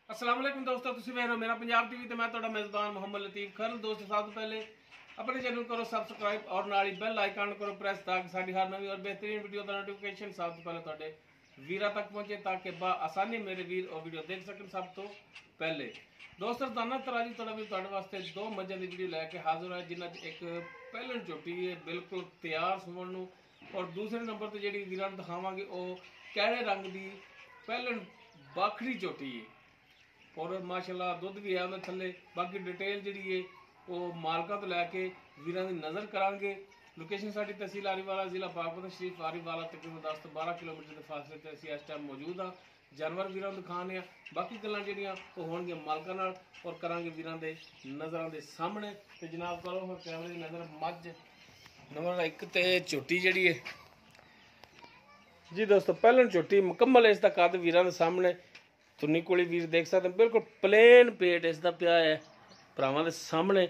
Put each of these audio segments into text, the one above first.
अस्सलाम वालेकुम दोस्तों, तुसी वेख रहे हो मेरा पंजाब टीवी ते मैं तुहाडा मेज़बान मोहम्मद लतीफ़ खर। दोस्तों, सब तो पहले अपने चैनल करो सब्सक्राइब और नाल बेल आइकन करो प्रेस ताकि साडी हर नवी और बेहतरीन वीडियो का नोटिफिकेशन सब तो पहले तुहाडे वीरां तक पहुंचे ताकि बा आसानी मेरे वीर और वीडियो देख सकन। सब तो पहले दोस्तों दाना तराजी तुहाडा भी तुहाडे वास्ते दो मज्जां दी वीडियो लैके हाजिर है, जिन्हां च एक पहलन झोटी है बिल्कुल तैयार सुवण नूं, और दूसरे नंबर ते जिहड़ी वीरां नूं दिखावांगे ओह कैड़े रंग दी पहलन बाखड़ी झोटी है और माशाल्लाह दुध भी है उन्हें थले। बाकी डिटेल जी है वो मालका तो लैके वीर की नज़र करा। लोकेशन साड़ी तहसील आरीवाला, जिला पाकपत शरीफ आरीवाला, तकरीबन 10 तो 12 किलोमीटर के फासले से असीं इस टाइम मौजूद हाँ। जानवर वीर दिखाने बाकी गल्लां जिहड़ियां वो होणगियां मालका नाल और करांगे वीरां दे नज़रां दे सामने। तो जनाब करो फिर कैमरे की नज़र मझ नंबर 1 ते झोटी जिहड़ी है जी दोस्तों पहलन झोटी मुकम्मल है। इसका कद वीरां दे सामने तुन्नी कोली वीर देख सकते हैं, बिल्कुल प्लेन पेट इसका पिया है भरावां दे सामने।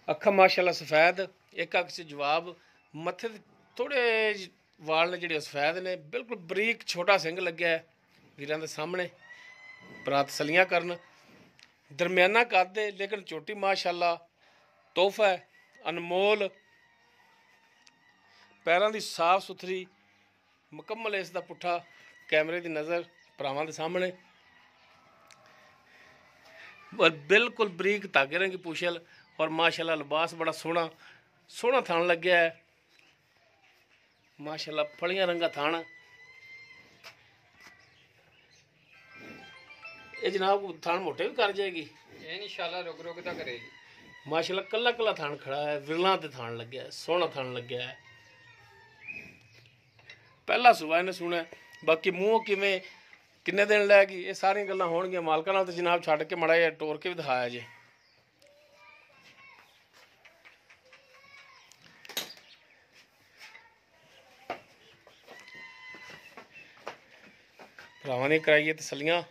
अखा माशाल्लाह सफेद, एक अख से जवाब, मत्थे थोड़े वाल ने जिहड़े सफेद ने, बिल्कुल बरीक छोटा सिंह लग्या है वीरां दे सामने। परात सलियां करन दरमियाना कद है लेकिन चोटी माशाल्लाह तोहफा है, अनमोल। पैरों की साफ सुथरी मुकम्मल है। इसका पुट्ठा कैमरे की नज़र भरावां दे सामने, बिल्कुल बरीक धागे रंगी पूछल और माशाल्लाह लिबास बड़ा सोहना सोहना थान लग्या है। माशाल्लाह फलियां रंगा थान। ये जनाब थान मोटे भी कर जाएगी इंशाल्लाह, रुक रुक तो करेगी। माशाल्लाह कला कला थान खड़ा है, विरला ते थान लग्या है, सोहना थान लग्या है। पहला सुबह इन्हें सुना, बाकी मूँह किवें किन्ने दिन लैगी ये सारियां गल्लां होणगियां मालकां नाल। तो जनाब छड्ड के माड़ा जिहा टोर के भी दिखाया जे। भरावां ने कराइए तसल्लियां।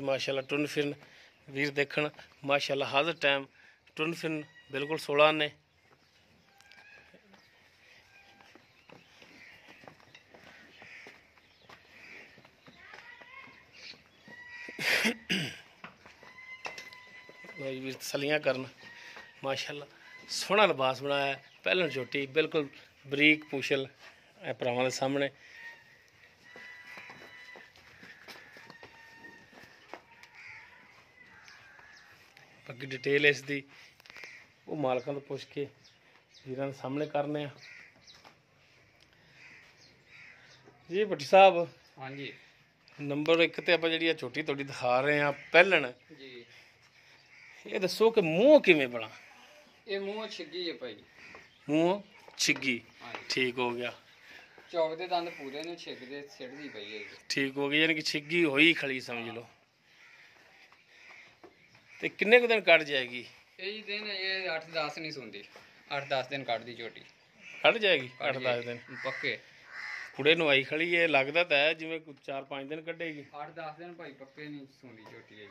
माशाल्लाह टुन फिरन वीर देखन माशाल्लाह हर टाइम टुन फिरन बिल्कुल 16 ने। वीर तसलियां करन माशाल्लाह सोहना लिबास बनाया। पहलन झोटी बिल्कुल बरीक पूछल भरावां दे सामने। बाकी डिटेल इसकी वो मालकां तो पुछ के वीरां दे सामने करने जी। भट्टी साहब हाँ जी, नंबर 1 ते आपां जिहड़ी झोटी तुहाडी दिखा रहे हैं पहलन जी, ये दसो कि मूँह किवें बना। ये मुंह छिगी है भाई, मूँह छिग्गी हाँ जी। ठीक हो गया, चौकदे दंद पूरे ने छिगदे सिड़दी पई है। ठीक हो गया, यानी कि छिग्गी होई खड़ी समझ लो। तो किन्ने को दिन कट जाएगी यही दिन ये 8-10 नहीं सुनती, 8-10 दिन कट दी झोटी। कट जाएगी कट 8-10 दिन पक्के। पुड़े नवाई खड़ी है, लगता तो है जिवें 4-5 दिन कटेगी। 8-10 दिन भाई पक्के नहीं सुनती झोटी है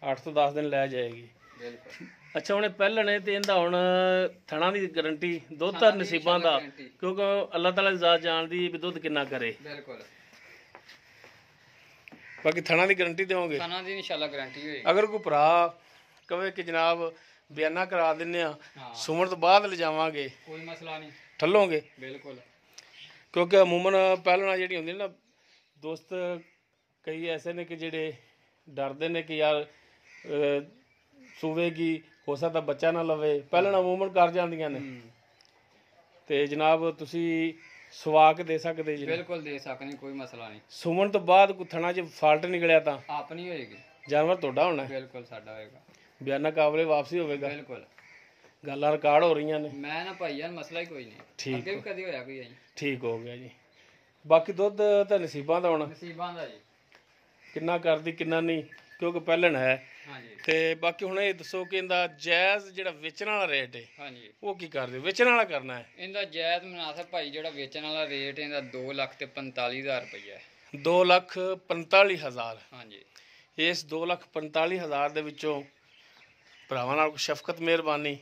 8 तो 10 दिन लै जाएगी। बिल्कुल। अच्छा हुणे पहलण है तो इहदा हुण थणा दी गारंटी दुध दा नसीबां दा, क्योंकि अल्लाह ताला दी जात जानदी भी दुध किन्ना करे। बिल्कुल। बाकी थणा दी गारंटी देवोगे? खाना दी इंशाल्लाह गारंटी होएगी। अगर कोई भरा कहे कि जनाब बयाना करा दिन्ने हाँ, सुमन तो बाद ले जावांगे, कोई मसला नहीं। ठल्लोगे? बिल्कुल। क्योंकि अमूमन पहलना जी होंगी ना दोस्त कई ऐसे ने कि जेडे डरते ने कि यार सूवेगी हो सकता बच्चा ना लवे, पहलना अमूमन कर जांदियां ने। ते जनाब तुसी सवा के दे सकते जी? बिल्कुल दे सकने, कोई मसला नहीं। सुमन तो बाद कोई थणा च फाल्ट निकलिया तो अपनी होएगी। जानवर तुहाडा होना है, बिल्कुल साडा होएगा। बयाना काबले वापसी होवेगा। बिल्कुल। गल्लां रिकॉर्ड हो रही ने। मैं ना भाई यार मसला ही कोई नहीं। ठीक अगे भी कदी होया कोई आई ठीक हो गया जी। बाकी दुध तो नसीबां दा होना, नसीबां दा जी। किन्ना करदी किन्ना नहीं, क्योंकि पहलन है। हाँ जी, ते बाकी हुण ये दसो कि इहदा जायज़ जिहड़ा वेचण वाला रेट है हाँ जी। वो की कर दे? वेचण वाला करना है इनदा जायज़ मुनासिब भाई जेड़ा वेचण वाला रेट इनदा 2,45,000 रुपया है। 2,45,000। हाँ जी। इस 2,45,000 ਦੇ ਵਿੱਚੋਂ ਭਰਾਵਾਂ ਨਾਲ ਕੋਈ ਸ਼ਫਕਤ ਮਿਹਰਬਾਨੀ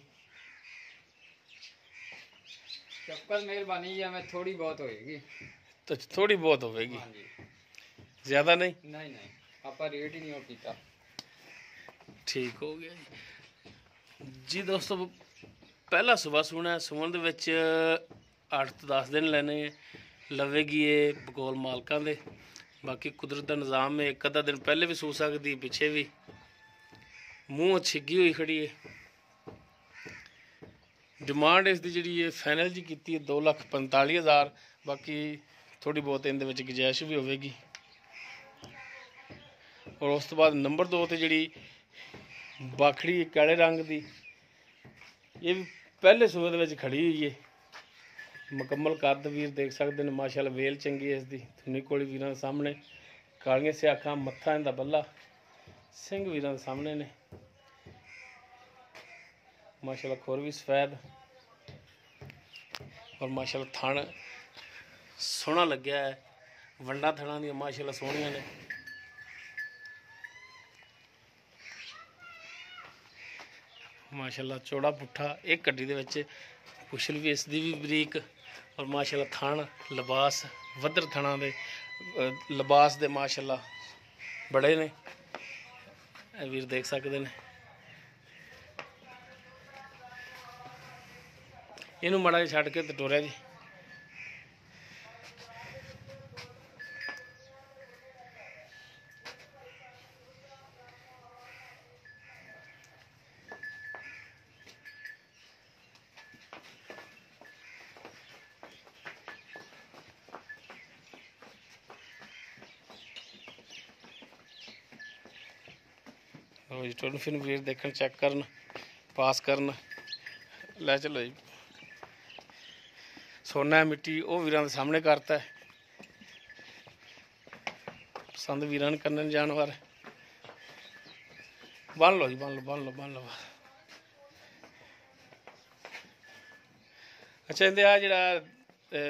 शफकत मेहरबानी या में थोड़ी बहुत होएगी। ਤਾਂ ਥੋੜੀ ਬਹੁਤ ਹੋਵੇਗੀ, ਹਾਂਜੀ ਜ਼ਿਆਦਾ ਨਹੀਂ। ਨਹੀਂ ਨਹੀਂ, ਆਪਾਂ ਰੇਟ ਹੀ ਨਹੀਂ ਉਹ ਕੀਤਾ। ਠੀਕ ਹੋ ਗਿਆ ਜੀ ਦੋਸਤੋ, ਪਹਿਲਾ ਸੂਬਾ ਸੂਣਾ, ਸੂਣ ਦੇ ਵਿੱਚ 8 ਤੋਂ 10 ਦਿਨ ਲੈਣੇ ਲਵੇਗੀ ਇਹ ਬਕੌਲ ਮਾਲਕਾਂ ਦੇ। ਬਾਕੀ ਕੁਦਰਤ ਦਾ ਨਿਜ਼ਾਮ ਹੈ, ਇੱਕ ਅੱਧਾ ਦਿਨ ਪਹਿਲੇ ਵੀ ਸੂ ਸਕਦੀ, ਪਿੱਛੇ ਵੀ। ਮੂੰਹ ਛਿੱਗੀ ਹੋਈ ਖੜੀ ਹੈ। ਡਿਮਾਂਡ ਇਸ ਦੀ ਜਿਹੜੀ ਹੈ ਫਾਈਨਲ ਜੀ ਕੀਤੀ ਹੈ 2,45,000। ਬਾਕੀ ਥੋੜੀ ਬਹੁਤ ਇਹਦੇ ਵਿੱਚ ਗੁੰਜਾਇਸ਼ ਵੀ ਹੋਵੇਗੀ। ਔਰ ਉਸ ਤੋਂ ਬਾਅਦ ਨੰਬਰ 2 ਤੇ ਜਿਹੜੀ ਬਾਖੜੀ ਕਾਲੇ ਰੰਗ ਦੀ, ਇਹ ਵੀ ਪਹਿਲੇ ਸੂਬੇ ਦੇ ਵਿੱਚ ਖੜੀ ਹੋਈ ਹੈ। ਮੁਕੰਮਲ ਕੱਦ ਵੀਰ ਦੇਖ ਸਕਦੇ ਨੇ, ਮਾਸ਼ਾਅੱਲਾ ਵੇਲ ਚੰਗੀ ਹੈ ਇਸ ਦੀ। ਥੁੰਨੀ ਕੋਲੀ ਵੀਰਾਂ ਦੇ ਸਾਹਮਣੇ, ਕਾਲੀਆਂ ਸਿਆਖਾਂ, ਮੱਥਾ ਇਹਦਾ ਬੱਲਾ, ਸਿੰਘ ਵੀਰਾਂ ਦੇ ਸਾਹਮਣੇ ਨੇ। ਮਾਸ਼ਾਅੱਲਾ ਖੁਰ ਵੀ ਸਫੈਦ, ਔਰ ਮਾਸ਼ਾਅੱਲਾ ਥਣ ਸੋਹਣਾ ਲੱਗਿਆ ਹੈ। ਵੰਡਾ ਥਣਾਂ ਦੀਆਂ ਮਾਸ਼ਾਅੱਲਾ ਸੋਹਣੀਆਂ ਨੇ। ਮਾਸ਼ਾਅੱਲਾ ਚੌੜਾ ਪੁੱਠਾ ਇੱਕ ਗੱਡੀ ਦੇ ਵਿੱਚ, ਪੁਛਲ ਵੀ ਇਸ ਦੀ ਵੀ ਬਰੀਕ, ਔਰ ਮਾਸ਼ਾਅੱਲਾ ਥਣ ਲਿਬਾਸ ਵੱਧਰ ਥਣਾਂ ਦੇ ਲਿਬਾਸ ਦੇ ਮਾਸ਼ਾਅੱਲਾ ਬੜੇ ਨੇ, ਇਹ ਵੀਰ ਦੇਖ ਸਕਦੇ ਨੇ। ਇਹਨੂੰ ਮਾੜਾ ਜਿਹਾ ਛੱਡ ਕੇ ਤੇ ਟੋਰਿਆ ਜੀ। ਜੀ ਟੋਨ ਫਿਨ ਵੀਰ ਦੇਖਣ, ਚੈੱਕ ਕਰਨ, ਪਾਸ ਕਰਨ। ਲੈ ਚਲੋ ਜੀ, ਸੋਨਾ ਮਿੱਟੀ ਉਹ ਵੀਰਾਂ ਦੇ ਸਾਹਮਣੇ ਕਰਤਾ। ਪਸੰਦ ਵੀਰਾਂ ਨੇ ਕਰਨੇ ਜਾਨਵਰ। ਬੰਨ ਲਓ ਜੀ, ਬੰਨ ਲਓ, ਬੰਨ ਲਓ, ਬੰਨ ਲਓ। ਅੱਛਾ, ਇਹਦੇ ਆ ਜਿਹੜਾ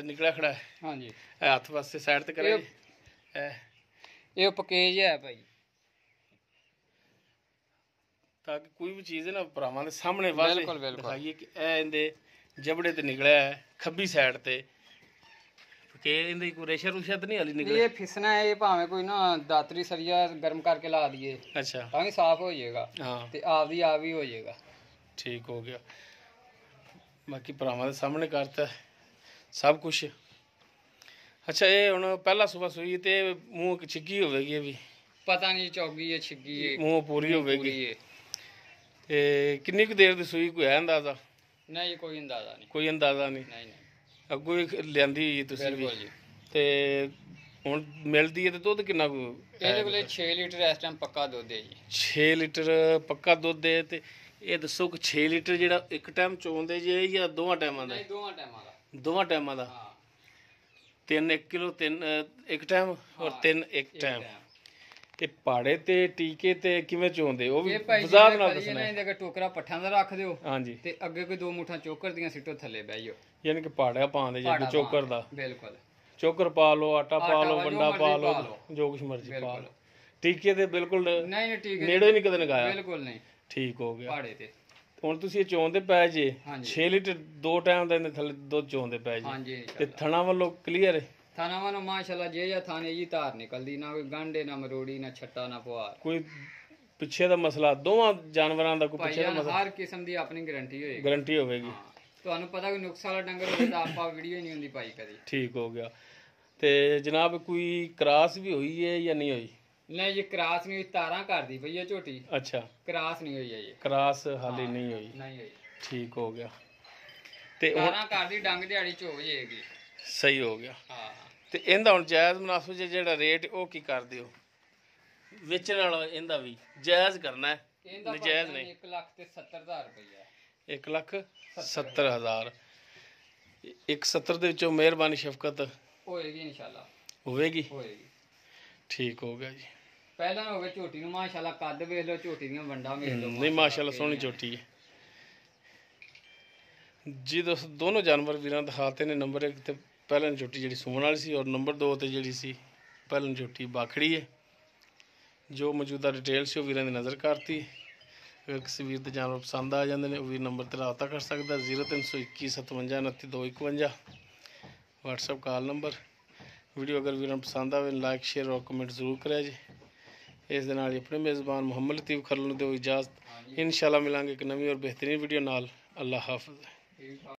ਨਿਕਲਿਆ ਖੜਾ ਹੈ, ਹਾਂਜੀ, ਇਹ ਹੱਥ ਪਾਸੇ ਸਾਈਡ ਤੇ ਕਰਿਆ ਜੀ। ਇਹ ਪਕੇਜ ਹੈ ਭਾਈ, ਤਾਂ ਕਿ ਕੋਈ ਵੀ ਚੀਜ਼ ਹੈ ਨਾ ਭਰਾਵਾਂ ਦੇ ਸਾਹਮਣੇ ਵਾਲੇ ਬਿਲਕੁਲ ਬਿਲਕੁਲ ਦਿਖਾਈਏ ਕਿ ਇਹ ਇਹਦੇ ਜਬੜੇ ਤੇ ਨਿਕਲਿਆ ਹੈ, ਖੱਬੀ ਸਾਈਡ ਤੇ। ਕਿ ਇਹਦੀ ਕੋਈ ਰੇਸ਼ਾ ਰੂਸ਼ਾ ਤਾਂ ਨਹੀਂ ਹਾਲੀ ਨਿਕਲਿਆ? ਇਹ ਫਿਸਣਾ ਹੈ, ਇਹ ਭਾਵੇਂ ਕੋਈ ਨਾ ਦਾਤਰੀ ਸਰੀਆ ਗਰਮ ਕਰਕੇ ਲਾ ਦਈਏ ਅੱਛਾ, ਤਾਂ ਵੀ ਸਾਫ਼ ਹੋ ਜਾਏਗਾ। ਹਾਂ, ਤੇ ਆਪਦੀ ਆਪ ਹੀ ਹੋ ਜਾਏਗਾ। ਠੀਕ ਹੋ ਗਿਆ। ਬਾਕੀ ਭਰਾਵਾਂ ਦੇ ਸਾਹਮਣੇ ਕਰਤਾ ਸਭ ਕੁਛ। ਅੱਛਾ, ਇਹ ਹੁਣ ਪਹਿਲਾ ਸੂਬਾ ਸੂਈ ਤੇ ਮੂੰਹ ਛਿੱਗੀ ਹੋਵੇਗੀ, ਇਹ ਵੀ ਪਤਾ ਨਹੀਂ ਚੌਗੀ ਹੈ ਛਿੱਗੀ ਹੈ, ਮੂੰਹ ਪੂਰੀ ਹੋਵੇਗੀ। ਤੇ ਕਿੰਨੀ ਕੁ ਦੇਰ ਦੀ ਸੂਈ, ਕੋਈ ਹੈ ਅੰਦਾਜ਼ਾ? ਨਹੀਂ, ਕੋਈ ਅੰਦਾਜ਼ਾ ਨਹੀਂ। ਕੋਈ ਅੰਦਾਜ਼ਾ ਨਹੀਂ। ਨਹੀਂ ਨਹੀਂ, ਅੱਗੋਂ ਹੀ ਲਿਆਂਦੀ ਤੁਸੀਂ ਵੀ? ਬਿਲਕੁਲ ਜੀ। ਤੇ ਹੁਣ ਮਿਲਦੀ ਹੈ ਤੇ ਦੁੱਧ ਕਿੰਨਾ ਕੁ? ਇਹਦੇ ਕੋਲੇ 6 ਲੀਟਰ ਇਸ ਟਾਈਮ ਪੱਕਾ ਦੁੱਧ ਹੈ ਜੀ। 6 ਲੀਟਰ ਪੱਕਾ ਦੁੱਧ ਹੈ। ਤੇ ਇਹ ਦੱਸੋ ਕਿ 6 ਲੀਟਰ ਜਿਹੜਾ ਇੱਕ ਟਾਈਮ ਚੋਂਦੇ ਜੇ ਜਾਂ ਦੋਵਾਂ ਟਾਈਮਾਂ ਦਾ? ਨਹੀਂ, ਦੋਵਾਂ ਟਾਈਮਾਂ ਦਾ। ਦੋਵਾਂ ਟਾਈਮਾਂ ਦਾ। ਹਾਂ, 3 1 ਕਿਲੋ 3 ਇੱਕ ਟਾਈਮ, ਔਰ 3 ਇੱਕ ਟਾਈਮ। ਤੇ ਪਹਾੜੇ ਤੇ ਟੀਕੇ ਤੇ ਕਿਵੇਂ ਚੋਂਦੇ, ਉਹ ਵੀ ਇਹ ਭਾਈ ਵਜ਼ਾਤ ਨਾਲ ਦੱਸਣਾ ਦੱਸਣਾ। ਇਹਦੇ ਟੋਕਰਾ ਪੱਠਿਆਂ ਦਾ ਰੱਖ ਦਿਓ, ਹਾਂਜੀ, ਤੇ ਅੱਗੇ ਕੋਈ 2 ਮੁੱਠਾਂ ਚੋਕਰ ਦੀਆਂ ਸਿੱਟੋ, ਥੱਲੇ ਬਹਿ ਜਾਓ। ਯਾਨੀ ਕਿ ਪਹਾੜਿਆ ਪਾਉਂਦੇ ਜੇ ਚੋਕਰ ਦਾ। ਬਿਲਕੁਲ, ਚੋਕਰ ਪਾ ਲਓ, ਆਟਾ ਪਾ ਲਓ, ਜੋ ਵੰਡਾ ਮਰਜ਼ੀ ਪਾ ਪਾ ਲਓ, ਲਓ। ਜੋ ਕੁਛ ਮਰਜ਼ੀ ਪਾ ਬਿਲਕੁਲ। ਲਓ। ਟੀਕੇ ਤੇ ਬਿਲਕੁਲ ਨਹੀਂ ਨਹੀਂ, ਠੀਕ ਹੈ, ਨੇੜੇ ਨਹੀਂ ਕਦੇ ਲਗਾਇਆ? ਬਿਲਕੁਲ ਨਹੀਂ। ਠੀਕ ਹੋ ਗਿਆ। ਪਹਾੜੇ ਤੇ ਹੁਣ ਤੁਸੀਂ ਇਹ ਚੋਂਦੇ ਪੈ ਜੇ ਹਾਂਜੀ। 6 ਲੀਟਰ 2 ਟਾਈਮ ਦਾ ਇਹਦੇ ਥੱਲੇ ਦੁੱਧ ਚੋਂਦੇ ਪੈ ਜੇ। ਹਾਂਜੀ, ਤੇ ਥਣਾ ਵੱਲੋਂ ਕਲੀਅਰ ਹੈ? ਥਾਣਾ ਵਾਲਾ ਮਾਸ਼ਾਅੱਲਾ ਜੇ ਜਾਂ ਥਾਣੇ ਜੀ ਧਾਰ ਨਿਕਲਦੀ, ਨਾ ਕੋਈ ਗਾਂਡੇ, ਨਾ ਮਰੋੜੀ, ਨਾ ਛੱਟਾ, ਨਾ ਪੁਆਰ। ਕੋਈ ਪਿੱਛੇ ਦਾ ਮਸਲਾ ਦੋਵਾਂ ਜਾਨਵਰਾਂ ਦਾ, ਕੋਈ ਪਿੱਛੇ ਦਾ ਭਾਈ ਮਸਲਾ? ਹਰ ਕਿਸਮ ਦੀ ਆਪਣੀ ਗਾਰੰਟੀ ਹੋਏਗੀ। ਗਾਰੰਟੀ ਹੋਵੇਗੀ। ਹਾਂ, ਤੁਹਾਨੂੰ ਪਤਾ ਕੋਈ ਨੁਕਸ ਵਾਲਾ ਡੰਗਰ ਹੋਵੇ ਤਾਂ ਆਪਾਂ ਵੀਡੀਓ ਹੀ ਨਹੀਂ ਹੁੰਦੀ ਪਾਈ ਕਦੀ। ਠੀਕ ਹੋ ਗਿਆ। ਤੇ ਜਨਾਬ ਕੋਈ ਕਰਾਸ ਵੀ ਹੋਈ ਹੈ ਜਾਂ ਨਹੀਂ ਹੋਈ? ਨਹੀਂ ਜੀ, ਕਰਾਸ ਨਹੀਂ ਹੋਈ, ਤਾਰਾਂ ਕਰਦੀ ਪਈ ਹੈ ਝੋਟੀ। ਅੱਛਾ, ਕਰਾਸ ਨਹੀਂ ਹੋਈ ਹੈ ਜੀ। ਕਰਾਸ ਹਾਲੇ ਨਹੀਂ ਹੋਈ। ਨਹੀਂ ਹੋਈ, ਠੀਕ ਹੋ ਗਿਆ। ਤੇ ਹੁਣ ਤਾਰਾਂ ਕਰਦੀ ਡੰਗ ਦਿਹਾੜੀ ਚ ਹੋ ਜਾਏਗੀ। ਸਹੀ ਹੋ ਗਿਆ। ਹਾਂ, ਤੇ ਇਹਦਾ ਹੁਣ ਜਾਇਜ਼ ਮੁਨਾਸਬ ਜਿਹੜਾ ਰੇਟ ਉਹ ਕੀ ਕਰਦੇ ਹੋ? ਵੇਚਣ ਵਾਲਾ ਇਹਦਾ ਵੀ ਜਾਇਜ਼ ਕਰਨਾ ਹੈ, ਇਹਦਾ ਨਜਾਇਜ਼ ਨਹੀਂ? 1,70,000 ਰੁਪਇਆ। 1,70,000। 1,70 ਦੇ ਵਿੱਚੋਂ ਮਿਹਰਬਾਨੀ ਸ਼ਫਕਤ ਹੋਏਗੀ ਇਨਸ਼ਾਅੱਲਾ, ਹੋਵੇਗੀ। ਹੋਏਗੀ। ਠੀਕ ਹੋ ਗਿਆ ਜੀ। ਪਹਿਲਾਂ ਹੋਵੇ ਝੋਟੀ ਨੂੰ ਮਾਸ਼ਾਅੱਲਾ ਕੱਦ ਵੇਖ ਲਓ, ਝੋਟੀ ਦੀਆਂ ਵੰਡਾਂ ਵੇਖ ਲਓ। ਨਹੀਂ ਮਾਸ਼ਾਅੱਲਾ ਸੋਹਣੀ ਝੋਟੀ ਹੈ ਜੀ। ਦੋਸਤੋ ਦੋਨੋਂ ਜਾਨਵਰ ਵੀਰਾਂ ਦਿਖਾਤੇ ਨੇ। ਨੰਬਰ 1 ਤੇ ਪਹਿਲਾਂ ਝੋਟੀ ਜਿਹੜੀ ਸੂਣ ਵਾਲੀ ਸੀ, ਔਰ ਨੰਬਰ 2 ਤੇ ਜਿਹੜੀ ਸੀ ਪਹਿਲਾਂ ਝੋਟੀ ਬਾਖੜੀ ਹੈ। ਜੋ ਮੌਜੂਦਾ ਡਿਟੇਲ ਸੀ ਉਹ ਵੀਰਾਂ ਦੀ ਨਜ਼ਰ ਕਰਤੀ। ਅਗਰ ਕਿਸੇ ਵੀਰ ਦੇ ਜਾਨਵਰ ਪਸੰਦ ਆ ਜਾਂਦੇ ਨੇ, ਉਹ ਵੀ ਨੰਬਰ 'ਤੇ ਰਾਬਤਾ ਕਰ ਸਕਦਾ। 0321 57 29 251 WhatsApp ਕਾਲ ਨੰਬਰ। ਵੀਡੀਓ ਅਗਰ ਵੀਰਾਂ ਨੂੰ ਪਸੰਦ ਆਵੇ ਲਾਈਕ ਸ਼ੇਅਰ ਔਰ ਕਮੈਂਟ ਜ਼ਰੂਰ ਕਰਿਆ ਜੀ। ਇਸ ਦੇ ਨਾਲ ਹੀ ਆਪਣੇ ਮੇਜ਼ਬਾਨ ਮੁਹੰਮਦ ਲਤੀਫ ਖਰਲ ਨੂੰ ਦਿਓ ਇਜਾਜ਼ਤ। ਇਨਸ਼ਾਅੱਲਾ ਮਿਲਾਂਗੇ ਇੱਕ ਨਵੀਂ ਔਰ ਬਿਹਤਰੀਨ ਵੀਡੀਓ ਨਾਲ। ਅੱਲਾ ਹਾਫਿਜ਼।